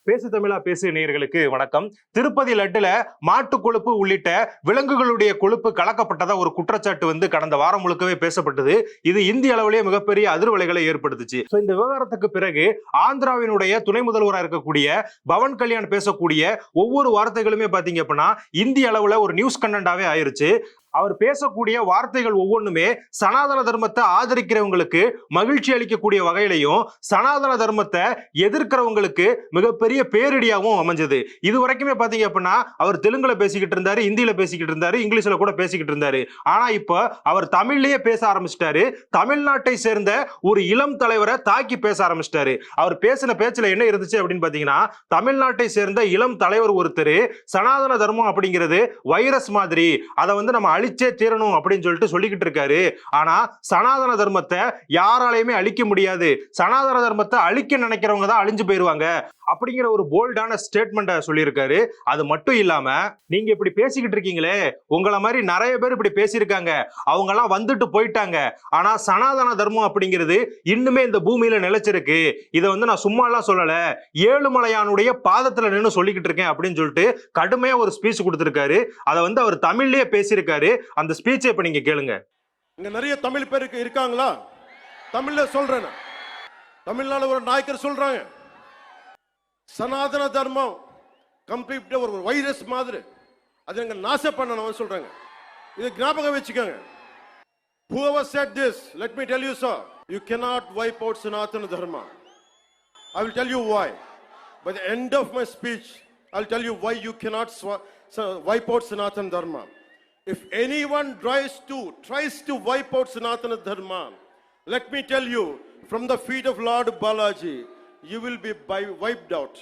பேசு தமிழா பேசு நேயர்களுக்கு வணக்கம். திருப்பதி லட்டுல மாட்டு கொழுப்பு உள்ளிட்ட விலங்குகளுடைய கொழுப்பு கலக்கப்பட்டதா ஒரு குற்றச்சாட்டு கடந்த வாரம் முழுக்கவே பேசப்பட்டது. இது இந்திய அளவிலேயே மிகப்பெரிய அதிர்வலைகளை ஏற்படுத்துச்சு. இந்த விவகாரத்துக்கு பிறகு ஆந்திராவினுடைய துணை முதல்வராக இருக்கக்கூடிய பவன் கல்யாண் பேசக்கூடிய ஒவ்வொரு வார்த்தைகளுமே பாத்தீங்க அப்படின்னா இந்திய அளவுல ஒரு நியூஸ் கண்டென்ட்டாவே ஆயிருச்சு. அவர் பேசக்கூடிய வார்த்தைகள் ஒவ்வொன்றுமே சனாதன தர்மத்தை ஆதரிக்கிறவங்களுக்கு மகிழ்ச்சி அளிக்கக்கூடிய வகையிலையும் சனாதன தர்மத்தை எதிர்க்கிறவங்களுக்கு மிகப்பெரிய பேரிடியாகவும் அமைஞ்சது. இது வரைக்குமே பாத்தீங்க அப்படின்னா அவர் தெலுங்குல பேசிக்கிட்டு இருந்தாரு, இந்தியில பேசிக்கிட்டு இருந்தாரு, இங்கிலீஷ்ல கூட பேசிக்கிட்டு இருந்தாரு. ஆனா இப்ப அவர் தமிழ்லயே பேச ஆரம்பிச்சிட்டாரு. தமிழ்நாட்டை சேர்ந்த ஒரு இளம் தலைவரை தாக்கி பேச ஆரம்பிச்சிட்டாரு. அவர் பேசின பேச்சுல என்ன இருந்துச்சு அப்படின்னு பாத்தீங்கன்னா, தமிழ்நாட்டை சேர்ந்த இளம் தலைவர் ஒருத்தர் சனாதன தர்மம் அப்படிங்கிறது வைரஸ் மாதிரி, அதை நம்ம அழிச்சே தீரணும் அப்படின்னு சொல்லிக்கிட்டு இருக்காரு. ஆனா சனாதன தர்மத்தை யாராலையுமே அழிக்க முடியாது, சனாதன தர்மத்தை அழிக்க நினைக்கிறவங்க தான் அழிஞ்சு போயிருவாங்க அப்படிங்கிற ஒரு போல்டான ஸ்டேட்மெண்ட் சொல்லியிருக்காரு. அது மட்டும் இல்லாம நீங்க இப்படி பேசிக்கிட்டு இருக்கீங்களே, உங்களை மாதிரி நிறைய பேர் இப்படி பேசியிருக்காங்க, அவங்க எல்லாம் வந்துட்டு போயிட்டாங்க. ஆனா சனாதன தர்மம் அப்படிங்கிறது இன்னுமே இந்த பூமியில நிலைச்சிருக்கு. இதை நான் சும்மா எல்லாம் சொல்லல, ஏழுமலையானுடைய பாதத்துல நின்று சொல்லிக்கிட்டு இருக்கேன் அப்படின்னு சொல்லிட்டு கடுமையா ஒரு ஸ்பீச் கொடுத்திருக்காரு. அதை அவர் தமிழ்லயே பேசியிருக்காரு. அந்த ஸ்பீச்சை இப்ப நீங்க கேளுங்க. இங்க நிறைய தமிழ் பேருக்கு இருக்காங்களா? தமிழ்ல சொல்றேன். தமிழ்நாடு ஒரு நாயக்கர் சொல்றாங்க, சனாதன தர்மம் கம்ப்ளீட் ஒரு வைரஸ் மாதிரி, அதை எங்க நாச பண்ணணும் சொல்றாங்க. இது ஞாபகம் வச்சுக்கோங்க. Whoever said this, let me tell you sir, you cannot wipe out Sanatana Dharma. I will tell you why. By the end of my speech, I'll tell you why you cannot wipe out Sanatana Dharma. If anyone tries to wipe out Sanatana Dharma, let me tell you, from the feet of Lord Balaji, you will be wiped out.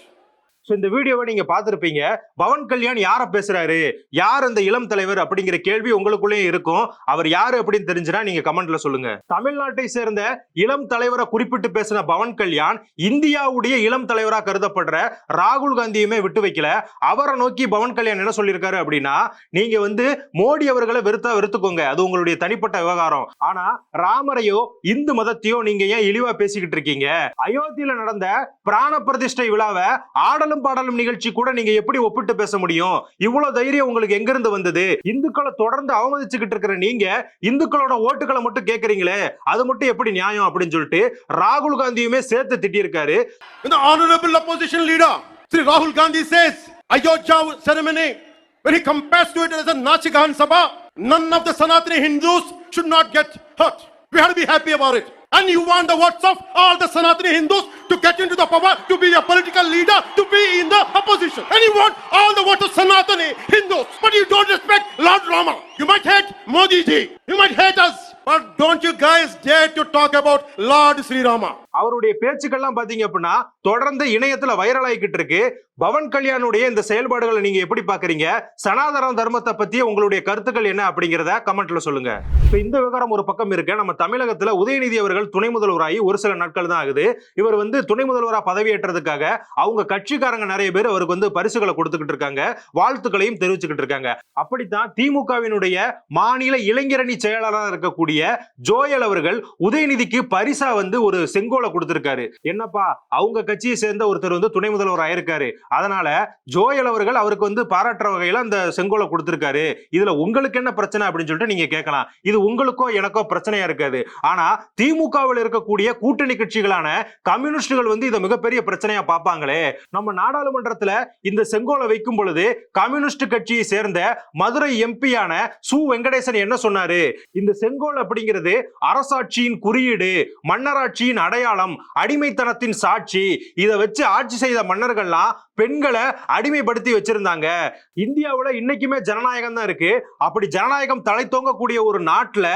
இந்த வீடியோவை நீங்க பார்த்திருப்பீங்க. பவன் கல்யாண் யார பேசுறாரு, யார் அந்த இளம் தலைவர் அப்படிங்கிற கேள்வி உங்களுக்குள்ளே இருக்கும். அவர் யாரு அப்படின்னு தெரிஞ்சுனா நீங்க கமெண்ட்ல சொல்லுங்க. தமிழ்நாட்டை சேர்ந்த இளம் தலைவரை குறிப்பிட்டு பேசின பவன் கல்யாண் இந்தியாவுடைய இளம் தலைவராக கருதப்படுற ராகுல் காந்தியுமே விட்டு வைக்கல. அவரை நோக்கி பவன் கல்யாண் என்ன சொல்லியிருக்காரு அப்படின்னா, நீங்க மோடி அவர்களை வெறுத்துக்கோங்க, அது உங்களுடைய தனிப்பட்ட விவகாரம். ஆனா ராமரையோ இந்து மதத்தையோ நீங்க ஏன் இழிவா பேசிக்கிட்டு இருக்கீங்க? அயோத்தியில நடந்த பிராண பிரதிஷ்டை விழாவை ஆடலும் பாடலும் நிகழ்ச்சி கூட நீங்க எப்படி ஒப்பிட்டு பேச முடியும்? இவ்வளவு தைரியம் உங்களுக்கு எங்க இருந்து வந்தது? இந்துக்களை தொடர்ந்து அவமதிச்சுக்கிட்டு இருக்கிற நீங்க இந்துக்களோட ஓட்டுகளை மட்டும் கேக்குறீங்களே, அது மட்டும் எப்படி நியாயம் அப்படின்னு சொல்லிட்டு ராகுல் காந்தியுமே சேர்த்து திட்டியிருக்காரு. The honorable opposition leader Sri Rahul Gandhi says Ayodhya ceremony, when he compares to it as a Nachigahan Sabha, none of the Sanatani Hindus should not get hurt. We have to be happy about it. And you want the votes of all the Sanatani Hindus to get into the power, to be a political leader, to be in the opposition. And you want all the votes of Sanatani Hindus. But you don't respect Lord Rama. You might hate Modi ji. You might hate us. But don't you guys dare to talk about Lord Sri Rama. அவருடைய பேச்சுக்கள்லாம் பாத்தீங்க அப்படின்னா தொடர்ந்து இணையத்துல viral ஆகிக்கிட்டு இருக்கு. பவன் கல்யாணுடைய இந்த செயல்பாடுகளை நீங்க எப்படி பாக்குறீங்க? சனாதன தர்மத்தை பத்தி உங்களுடைய கருத்துக்கள் என்ன அப்படிங்கறத கமெண்ட்ல சொல்லுங்க. இப்ப இந்த விவகாரம் ஒரு பக்கம் இருக்கு. நம்ம தமிழகத்துல உதயநிதி அவர்கள் துணை முதல்வராகி ஒரு சில நாட்கள் தான் ஆகுது. இவர் துணை முதல்வராக பதவியேற்றதுக்காக அவங்க கட்சிக்காரங்க நிறைய பேர் அவருக்கு பரிசுகளை கொடுத்துக்கிட்டு இருக்காங்க, வாழ்த்துக்களையும் தெரிவிச்சுக்கிட்டு இருக்காங்க. அப்படித்தான் திமுகவினுடைய மாநில இளைஞரணி செயலாளராக இருக்கக்கூடிய ஜோயல் அவர்கள் உதயநிதிக்கு பரிசா ஒரு செங்கோலை கொடுத்திருக்காரு. என்னப்பா, அவங்க கட்சியை சேர்ந்த ஒருத்தர் துணை முதல்வர் ஆயிருக்காரு, அதனால ஜோயல் அவர்கள் அவருக்கு பாராட்டுற வகையில அந்த செங்கோலை கொடுத்திருக்காரு. இதுல உங்களுக்கு என்ன பிரச்சனை அப்படின்னு சொல்லிட்டு நீங்க கேட்கலாம். இது உங்களுக்கோ எனக்கோ பிரச்சனையா இருக்காது. ஆனா திமுகவில் இருக்கக்கூடிய கூட்டணி கட்சிகளான கம்யூனிஸ்டுகள் இதை மிகப்பெரிய பிரச்சனையா பார்ப்பாங்களே. நம்ம நாடாளுமன்றத்துல இந்த செங்கோலை வைக்கும் பொழுது கம்யூனிஸ்ட் கட்சியை சேர்ந்த மதுரை எம்பியான சு வெங்கடேசன் என்ன சொன்னாரு? இந்த செங்கோல் அப்படிங்கிறது அரசாட்சியின் குறியீடு, மன்னராட்சியின் அடையாளம், அடிமைத்தனத்தின் சாட்சி. இதை வச்சு ஆட்சி செய்த மன்னர்கள்லாம் பெண்களை அடிமைப்படுத்தி வச்சிருந்தாங்க. இந்தியாவுல இன்னைக்குமே ஜனநாயகம் தான் இருக்கு. அப்படி ஜனநாயகம் தலை தோங்கக்கூடிய ஒரு நாட்டுல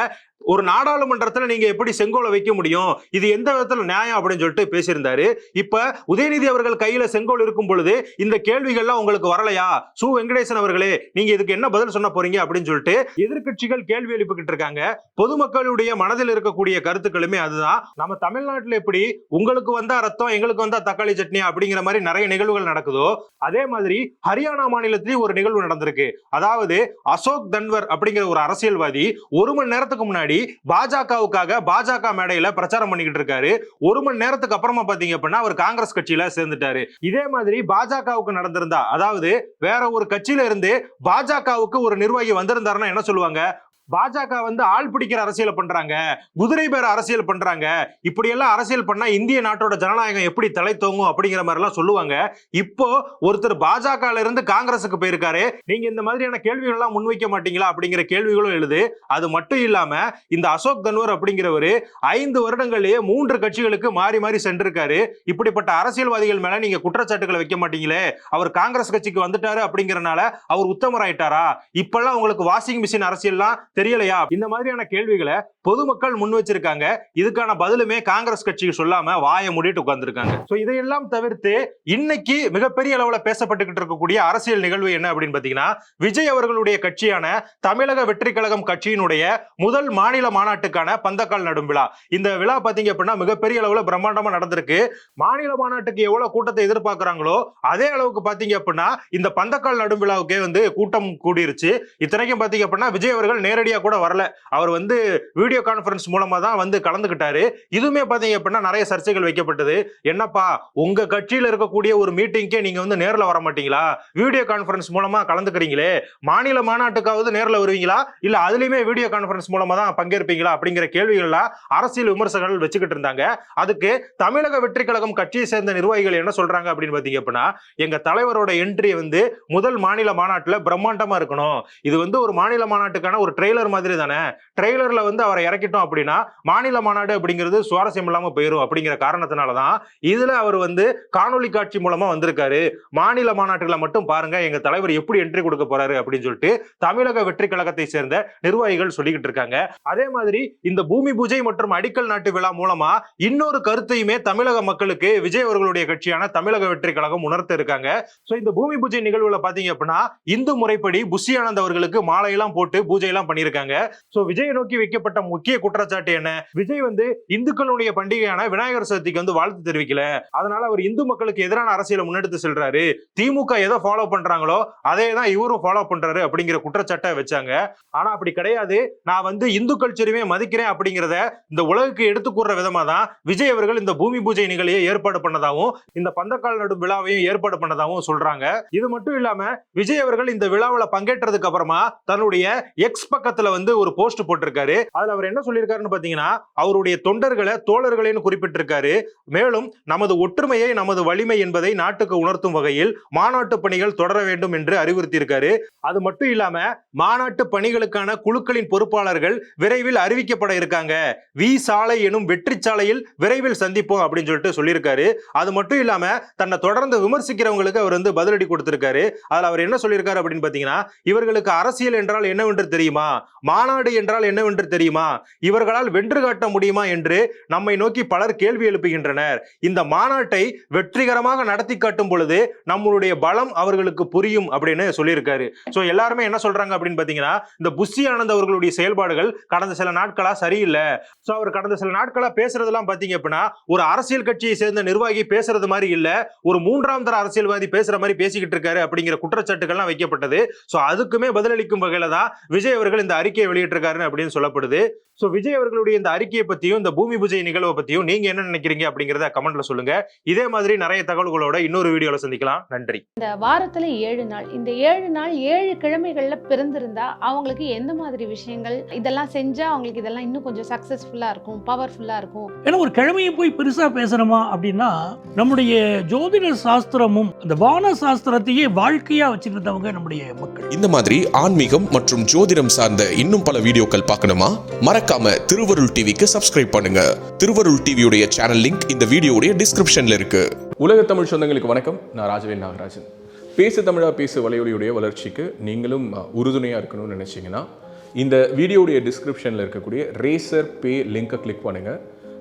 ஒரு நாடாளுமன்றத்துல நீங்க எப்படி செங்கோலை வைக்க முடியும்? இது எந்த விதத்துல நியாயம் அப்படின்னு சொல்லிட்டு பேசியிருந்தாரு. இப்ப உதயநிதி அவர்கள் கையில செங்கோல் இருக்கும் பொழுது இந்த கேள்விகள்லாம் உங்களுக்கு வரலையா? சு வெங்கடேசன் அவர்களே, நீங்க இதுக்கு என்ன பதில் சொன்ன போறீங்க அப்படின்னு சொல்லிட்டு எதிர்கட்சிகள் கேள்வி எழுப்பிக்கிட்டு இருக்காங்க. பொதுமக்களுடைய மனதில் இருக்கக்கூடிய கருத்துக்களுமே அதுதான். நம்ம தமிழ்நாட்டில் எப்படி உங்களுக்கு வந்தா ரத்தம் எங்களுக்கு வந்தா தக்காளி சட்னி அப்படிங்கிற மாதிரி நிறைய நிகழ்வுகள் நடக்குது. நடக்குதோ அதே மாதிரி ஹரியானா மாநிலத்திலேயும் ஒரு நிகழ்வு நடந்திருக்கு. அதாவது அசோக் தன்வர் அப்படிங்கிற ஒரு அரசியல்வாதி 1 மணி நேரத்துக்கு முன்னாடி பாஜகவுக்காக பாஜக மேடையில பிரச்சாரம் பண்ணிக்கிட்டு இருக்காரு. 1 மணி நேரத்துக்கு அப்புறமா பாத்தீங்க அப்படின்னா அவர் காங்கிரஸ் கட்சியில சேர்ந்துட்டாரு. இதே மாதிரி பாஜகவுக்கு நடந்திருந்தா, அதாவது வேற ஒரு கட்சியில இருந்து பாஜகவுக்கு ஒரு நிர்வாகி வந்திருந்தாருன்னா என்ன சொல்லுவாங்க? பாஜக வந்து ஆள் பிடிக்கிற அரசியல் பண்றாங்க, குதிரை பேர அரசியல் பண்றாங்க, இப்படி எல்லாம் அரசியல் பண்ணா இந்திய நாட்டோட ஜனநாயகம் எப்படி தலை தோங்கும் அப்படிங்கிற மாதிரி எல்லாம் சொல்லுவாங்க. இப்போ ஒருத்தர் பாஜகல இருந்து காங்கிரஸுக்கு போயிருக்காரு, நீங்க இந்த மாதிரியான கேள்விகள் எல்லாம் முன்வைக்க மாட்டீங்களா அப்படிங்கிற கேள்விகளும் எழுது. அது மட்டும் இல்லாம இந்த அசோக் தன்வர் அப்படிங்கிறவரு 5 வருடங்களிலேயே 3 கட்சிகளுக்கு மாறி மாறி சென்றிருக்காரு. இப்படிப்பட்ட அரசியல்வாதிகள் மேல நீங்க குற்றச்சாட்டுகளை வைக்க மாட்டீங்களே, அவர் காங்கிரஸ் கட்சிக்கு வந்துட்டாரு அப்படிங்கறனால அவர் உத்தமராயிட்டாரா, இப்பெல்லாம் உங்களுக்கு வாஷிங் மிஷின் அரசியல்லாம் தெரியலையா, இந்த மாதிரியான கேள்விகளை பொதுமக்கள் முன் வச்சிருக்காங்க. இதுக்கான பதிலுமே காங்கிரஸ் கட்சிக்கு சொல்லாம வாயை மூடிட்டு உட்கார்ந்துருக்காங்க. சோ இதையெல்லாம் தவிர்த்து இன்னைக்கு மிகப்பெரிய அளவுல பேசப்பட்டுக்கிட்டு இருக்கக்கூடிய அரசியல் நிகழ்வு என்ன அப்படின்னு பாத்தீங்கன்னா, விஜய் அவர்களுடைய கட்சியான தமிழக வெற்றி கழகம் கட்சியினுடைய முதல் மாநில மாநாட்டுக்கான பந்தக்கால் நடும் விழா. இந்த விழா பாத்தீங்க அப்படின்னா மிகப்பெரிய அளவுல பிரம்மாண்டமா நடந்திருக்கு. மாநில மாநாட்டுக்கு எவ்வளவு கூட்டத்தை எதிர்பார்க்கிறாங்களோ அதே அளவுக்கு பாத்தீங்க அப்படின்னா இந்த பந்தக்கால் நடும் விழாவுக்கே வந்து கூட்டம் கூடிருச்சு. இத்தனைக்கும் பாத்தீங்க அப்படின்னா விஜய் அவர்கள் நேரடியா கூட வரல, அவர் வந்து வீடியோ கான்பரன்ஸ் மூலமா தான் வந்து கலந்துக்கிட்டாரு. இதுமே பாத்தீங்க அப்படின்னா நிறைய சர்ச்சைகள் வைக்கப்பட்டது. என்னப்பா உங்க கட்சியில இருக்கக்கூடிய ஒரு மீட்டிங்கே நீங்க வந்து நேர்ல வர மாட்டீங்களா, வீடியோ கான்பரன்ஸ் மூலமா கலந்துக்கிறீங்களே, மாநில மாநாட்டுக்காவது நேர்ல வருவீங்களா இல்ல அதுலயுமே வீடியோ கான்பரன்ஸ் மூலமா தான் பங்கேற்பீங்களா அப்படிங்கிற கேள்விகள்லாம் அரசியல் விமர்சகர்கள் வச்சுக்கிட்டு இருந்தாங்க. அதுக்கு தமிழக வெற்றி கழகம் கட்சியை சேர்ந்த நிர்வாகிகள் என்ன சொல்றாங்க அப்படின்னு பாத்தீங்க அப்படின்னா, எங்க தலைவரோட என்ட்ரி வந்து முதல் மாநில மாநாட்டுல பிரம்மாண்டமா இருக்கணும், இது வந்து ஒரு மாநில மாநாட்டுக்கான ஒரு ட்ரெய்லர் மாதிரி தானே, ட்ரெய்லர்ல வந்து அவரை இறக்கிட்டோம் அப்படின்னா மாநில மாநாடு அப்படிங்கிறது சுவாரஸ்யம் இல்லாம போயிடும் அப்படிங்கிற காரணத்தினாலதான் இதுல அவர் வந்து காணொலி காட்சி மூலமா வந்திருக்காரு. மாநில மாநாட்டுகளை மட்டும் பாருங்க, எங்க தலைவர் எப்படி என்ட்ரி கொடுக்க போறாரு அப்படின்னு சொல்லிட்டு தமிழக வெற்றி கழகத்தை சேர்ந்த நிர்வாகிகள் சொல்லிக்கிட்டு இருக்காங்க. அதே மாதிரி இந்த பூமி பூஜை மற்றும் அடிக்கல் நாட்டு விழா மூலமா இன்னொரு கருத்தையுமே தமிழக மக்களுக்கு விஜய் அவர்களுடைய கட்சியான தமிழக வெற்றி கழகம் உணர்த்த இருக்காங்க. சோ இந்த பூமி பூஜை நிகழ்வுல பாத்தீங்க அப்படின்னா இந்து முறைப்படி புஷி ஆனந்த் அவர்களுக்கு மாலையெல்லாம் போட்டு பூஜை எல்லாம் பண்ணிருக்காங்க. சோ விஜய் நோக்கி வைக்கப்பட்ட முக்கிய குற்றச்சாட்டு என்ன, விஜய் வந்து இந்துக்களுடைய பண்டிகையான விநாயகர் சதுர்த்திக்கு வந்து வாழ்த்து தெரிவிக்கல, அதனால அவர் இந்து மக்களுக்கு எதிரான அரசியலை முன்னெடுத்து செல்றாரு, திமுக எதை ஃபாலோ பண்றாங்களோ அதே தான் இவரும் ஃபாலோ பண்றாரு அப்படிங்கிற குற்றச்சாட்டை வச்சாங்க. ஆனா அப்படி கிடையாது, நான் வந்து இந்து கல்ச்சரையுமே மதிக்கிறேன் அப்படிங்கறத இந்த உலகுக்கு எடுத்து கூறுற விதமா தான் விஜய் அவர்கள் இந்த பூமி பூஜை நிகழ்ச்சியை ஏற்பாடு பண்ணதாகவும் இந்த பந்தக்கால் நடும் விழாவையும் ஏற்பாடு பண்ணதாகவும் சொல்றாங்க. இது மட்டும் இல்லாம விஜய் அவர்கள் இந்த விழாவில் பங்கேற்றதுக்கு அப்புறமா தன்னுடைய எக்ஸ் பக்கத்துல வந்து ஒரு போஸ்ட் போட்டிருக்காரு. அதுல அவர் என்ன சொல்லியிருக்காருன்னு பாத்தீங்கன்னா, அவருடைய தொண்டர்களை தோழர்களேன்னு குறிப்பிட்டிருக்காரு. மேலும் நமது ஒற்றுமையை நமது வலிமை என்பதை நாட்டுக்கு உணர்த்தும் வகையில் மாநாட்டு பணிகள் தொடர வேண்டும் என்று அறிவுறுத்தியிருக்காரு. அது மட்டும் இல்லாம மாநாட்டு பணிகளுக்கான குழுக்களின் பொறுப்பாளர்கள் விரைவில் அறிவிக்கப்பட இருக்காங்க, வி சாலை எனும் வெற்றி சாலையில் விரைவில் சந்திப்போம் அப்படின்னு சொல்லிட்டு சொல்லியிருக்காரு. அது மட்டும் இல்லாம தன்னை தொடர்ந்து விமர்சிக்கிறவங்களுக்கு அவர் வந்து பதிலடி கொடுத்திருக்காரு. அதுல அவர் என்ன சொல்லியிருக்காரு அப்படின்னு பாத்தீங்கன்னா, இவர்களுக்கு அரசியல் என்றால் என்னவென்று தெரியுமா, மாநாடு என்றால் என்னவென்று தெரியுமா, இவர்களால் வென்று காட்ட முடியுமா என்று நம்மை நோக்கி பலர் கேள்வி எழுப்புகின்றனர். இந்த மாநாட்டை வெற்றிகரமாக நடத்தி காட்டும் பொழுது நம்மளுடைய பலம் அவர்களுக்கு புரியும் அப்படின்னு சொல்லியிருக்காரு. சோ எல்லாருமே என்ன சொல்றாங்க அப்படின்னு பாத்தீங்கன்னா, இந்த புஷி ஆனந்த் அவர்களுடைய செயல்பாடுகள் கடந்த சில நாட்களா சரியில்லை. சோ அவர் கடந்த சில நாட்களா பேசுறதெல்லாம் பாத்தீங்க அப்படின்னா ஒரு அரசியல் கட்சியை சேர்ந்த நிர்வாகி பேசுறது மாதிரி இல்ல, ஒரு 3ஆம் தர அரசியல்வாதி பேசுற மாதிரி பேசிக்கிட்டு இருக்காரு அப்படிங்கிற குற்றச்சாட்டுகள்லாம் வைக்கப்பட்டது. சோ அதுக்குமே பதிலளிக்கும் வகையில தான் விஜய் அவர்கள் இந்த அறிக்கையை வெளியிட்டிருக்காரு அப்படின்னு சொல்லப்படுது. சோ விஜய் அவர்களுடைய இந்த அறிக்கையை பத்தியும் இந்த பூமி பூஜை நிகழ்வை பத்தியும் நீங்க என்ன நினைக்கிறீங்க அப்படிங்கறத கமெண்ட்ல சொல்லுங்க. இதே மாதிரி நிறைய தகவல்களோட இன்னொரு வீடியோல சந்திக்கலாம். நன்றி. இந்த வாரத்துல 7 நாள், இந்த 7 நாள் 7 கிழமைகள்ல பிறந்திருந்தா அவங்களுக்கு எந்த மாதிரி விஷயங்கள் இதெல்லாம் செஞ்சா அவங்களுக்கு இதெல்லாம் இன்னும் கொஞ்சம் சக்சஸ்ஃபுல்லா இருக்கும், பவர்ஃபுல்லா இருக்கும்? ஏன்னா ஒரு கிழமையை போய் பெருசா பேசணுமா அப்படின்னா, நம்முடைய ஜோதிட சாஸ்திரமும் அந்த வான சாஸ்திரத்தையே வாழ்க்கையா வச்சிருந்தவங்க நம்முடைய மக்கள். இந்த மாதிரி ஆன்மீகம் மற்றும் ஜோதிடம் சார்ந்த இன்னும் பல வீடியோக்கள் பார்க்கணுமா? மறக்காம திருவருள் டிவிக்கு சப்ஸ்கிரைப் பண்ணுங்க. திருவருள் டிவியுடைய சேனல் லிங்க் இந்த வீடியோடைய டிஸ்கிரிப்ஷன்ல இருக்கு. உலக தமிழ் சொந்தங்களுக்கு வணக்கம். நான் ராஜவேல் நாகராஜன். பேசு தமிழா பேசு வலையொலியுடைய வளர்ச்சிக்கு நீங்களும் உறுதுணையாக இருக்கணும்னு நினச்சிங்கன்னா இந்த வீடியோடைய டிஸ்கிரிப்ஷனில் இருக்கக்கூடிய ரேசர் பே லிங்கை கிளிக் பண்ணுங்கள்.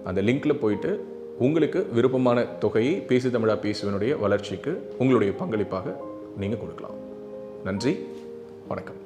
அந்த லிங்க்கில் போயிட்டு உங்களுக்கு விருப்பமான தொகையை பேசு தமிழா பேசுவனுடைய வளர்ச்சிக்கு உங்களுடைய பங்களிப்பாக நீங்கள் கொடுக்கலாம். நன்றி, வணக்கம்.